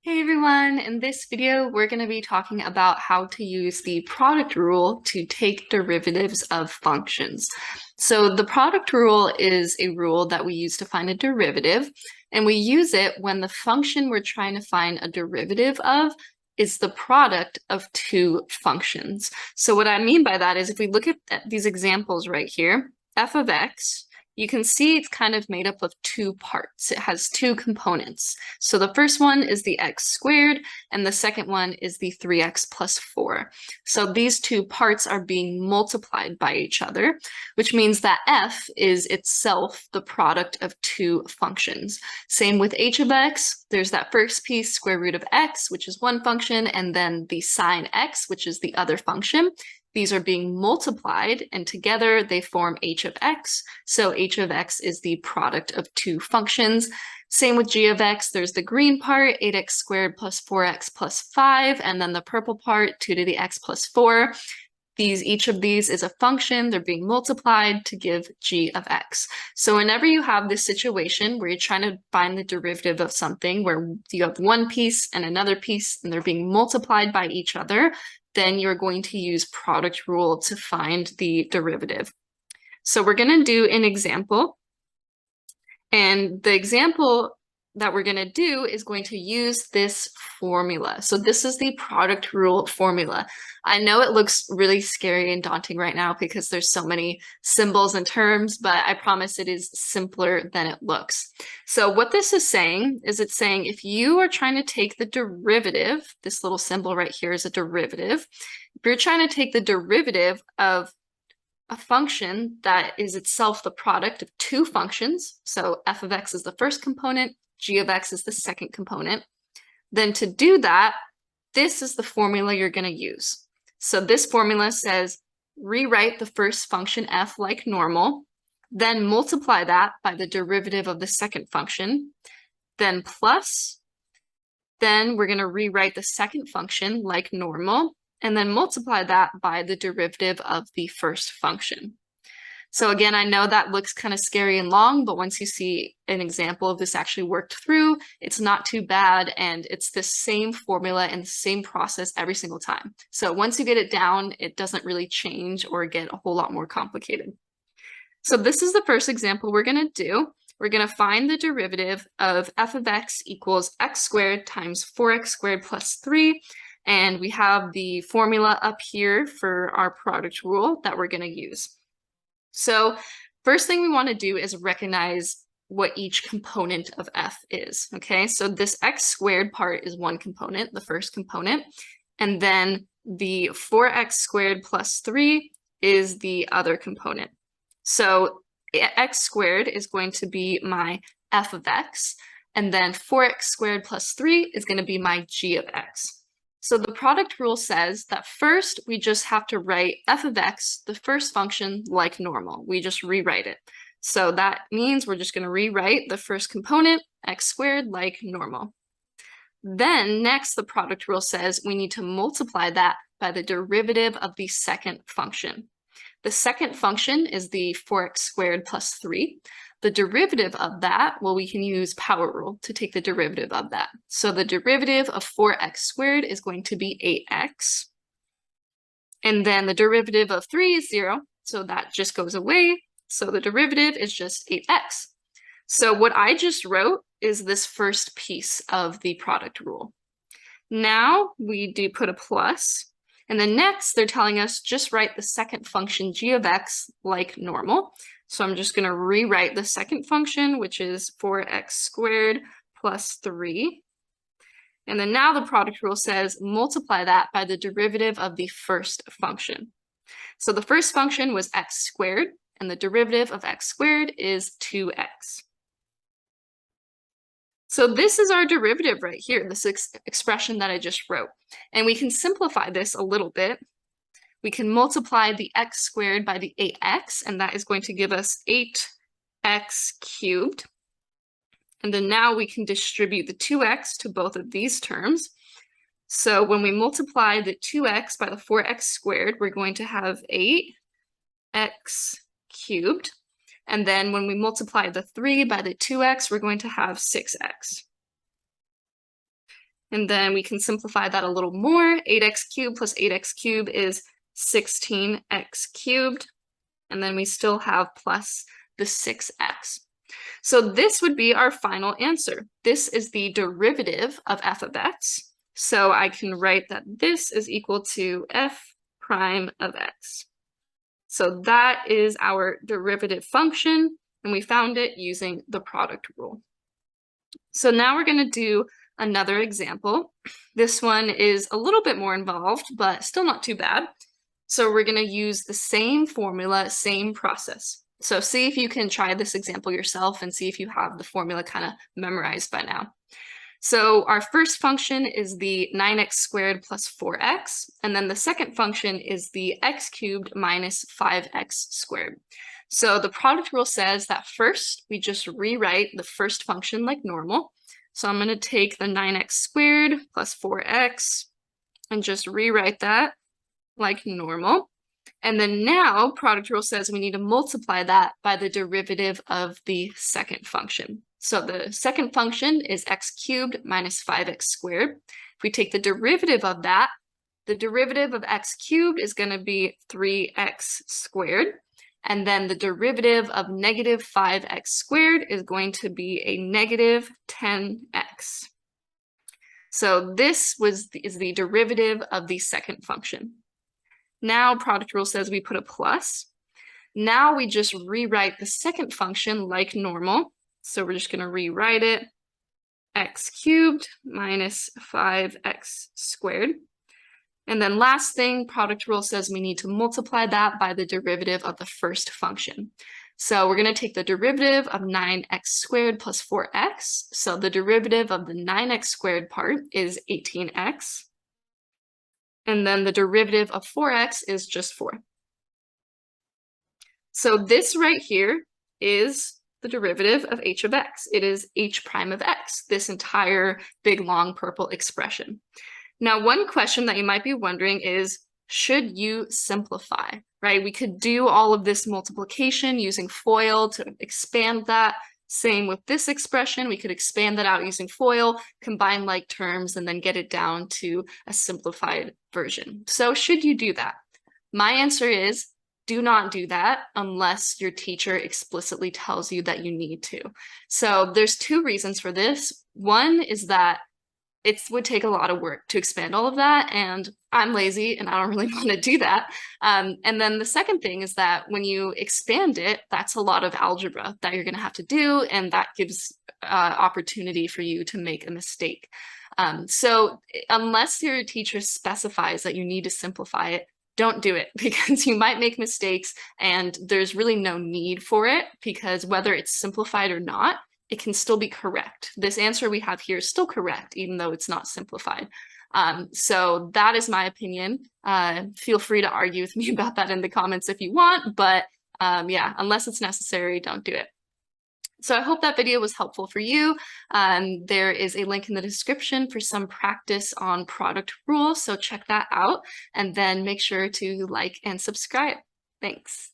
Hey everyone, in this video, we're going to be talking about how to use the product rule to take derivatives of functions. So the product rule is a rule that we use to find a derivative, and we use it when the function we're trying to find a derivative of is the product of two functions. So what I mean by that is if we look at these examples right here, f of x, you can see it's kind of made up of two parts. It has two components. So the first one is the x squared, and the second one is the 3x plus 4. So these two parts are being multiplied by each other, which means that f is itself the product of two functions. Same with h of x. There's that first piece, square root of x, which is one function, and then the sine x, which is the other function. These are being multiplied, and together they form h of x. So h of x is the product of two functions. Same with g of x. There's the green part, 8x squared plus 4x plus 5, and then the purple part, 2 to the x plus 4. Each of these is a function. They're being multiplied to give g of x. So whenever you have this situation where you're trying to find the derivative of something where you have one piece and another piece, and they're being multiplied by each other, then you're going to use product rule to find the derivative. So we're going to do an example. And the example that we're going to do is going to use this formula. So this is the product rule formula. I know it looks really scary and daunting right now because there's so many symbols and terms, but I promise it is simpler than it looks. So what this is saying is it's saying if you are trying to take the derivative, this little symbol right here is a derivative. If you're trying to take the derivative of a function that is itself the product of two functions, so f of x is the first component, g of x is the second component, then to do that, this is the formula you're going to use. So this formula says rewrite the first function f like normal, then multiply that by the derivative of the second function, then plus, then we're going to rewrite the second function like normal, and then multiply that by the derivative of the first function. So again, I know that looks kind of scary and long, but once you see an example of this actually worked through, it's not too bad, and it's the same formula and the same process every single time. So once you get it down, it doesn't really change or get a whole lot more complicated. So this is the first example we're going to do. We're going to find the derivative of f of x equals x squared times 4x squared plus 3. And we have the formula up here for our product rule that we're going to use. So first thing we want to do is recognize what each component of f is, okay? So this x squared part is one component, the first component, and then the 4x squared plus 3 is the other component. So x squared is going to be my f of x, and then 4x squared plus 3 is going to be my g of x. So the product rule says that first we just have to write f of x, the first function, like normal. We just rewrite it. So that means we're just going to rewrite the first component, x squared, like normal. Then next, the product rule says we need to multiply that by the derivative of the second function. The second function is the 4x squared plus 3. The derivative of that, well, we can use power rule to take the derivative of that. So the derivative of 4x squared is going to be 8x. And then the derivative of 3 is 0, so that just goes away. So the derivative is just 8x. So what I just wrote is this first piece of the product rule. Now we do put a plus. And then next, they're telling us just write the second function g of x like normal. So I'm just going to rewrite the second function, which is 4x squared plus 3. And then now the product rule says multiply that by the derivative of the first function. So the first function was x squared, and the derivative of x squared is 2x. So this is our derivative right here, this expression that I just wrote. And we can simplify this a little bit. We can multiply the x squared by the 8x, and that is going to give us 8x cubed. And then now we can distribute the 2x to both of these terms. So when we multiply the 2x by the 4x squared, we're going to have 8x cubed. And then when we multiply the 3 by the 2x, we're going to have 6x. And then we can simplify that a little more. 8x cubed plus 8x cubed is 16x cubed. And then we still have plus the 6x. So this would be our final answer. This is the derivative of f of x. So I can write that this is equal to f prime of x. So that is our derivative function, and we found it using the product rule. So now we're going to do another example. This one is a little bit more involved, but still not too bad. So we're going to use the same formula, same process. So see if you can try this example yourself and see if you have the formula kind of memorized by now. So our first function is the 9x squared plus 4x, and then the second function is the x cubed minus 5x squared. So the product rule says that first we just rewrite the first function like normal. So I'm going to take the 9x squared plus 4x and just rewrite that like normal. And then now product rule says we need to multiply that by the derivative of the second function. So the second function is x cubed minus 5x squared. If we take the derivative of that, the derivative of x cubed is going to be 3x squared. And then the derivative of negative 5x squared is going to be a negative 10x. So this is the derivative of the second function. Now product rule says we put a plus. Now we just rewrite the second function like normal. So we're just going to rewrite it, x cubed minus 5x squared. And then last thing, product rule says we need to multiply that by the derivative of the first function. So we're going to take the derivative of 9x squared plus 4x. So the derivative of the 9x squared part is 18x. And then the derivative of 4x is just 4. So this right here is the derivative of h of x. It is h prime of x, this entire big long purple expression. Now, one question that you might be wondering is, should you simplify, right? We could do all of this multiplication using FOIL to expand that. Same with this expression, we could expand that out using FOIL, combine like terms, and then get it down to a simplified version. So should you do that? My answer is, do not do that unless your teacher explicitly tells you that you need to. So there's two reasons for this. One is that it would take a lot of work to expand all of that, and I'm lazy and I don't really want to do that. And then the second thing is that when you expand it, that's a lot of algebra that you're going to have to do, and that gives opportunity for you to make a mistake. So unless your teacher specifies that you need to simplify it, don't do it, because you might make mistakes and there's really no need for it, because whether it's simplified or not, it can still be correct. This answer we have here is still correct, even though it's not simplified. So that is my opinion. Feel free to argue with me about that in the comments if you want, but yeah, unless it's necessary, don't do it. So I hope that video was helpful for you. There is a link in the description for some practice on product rules, so check that out, and then make sure to like and subscribe. Thanks.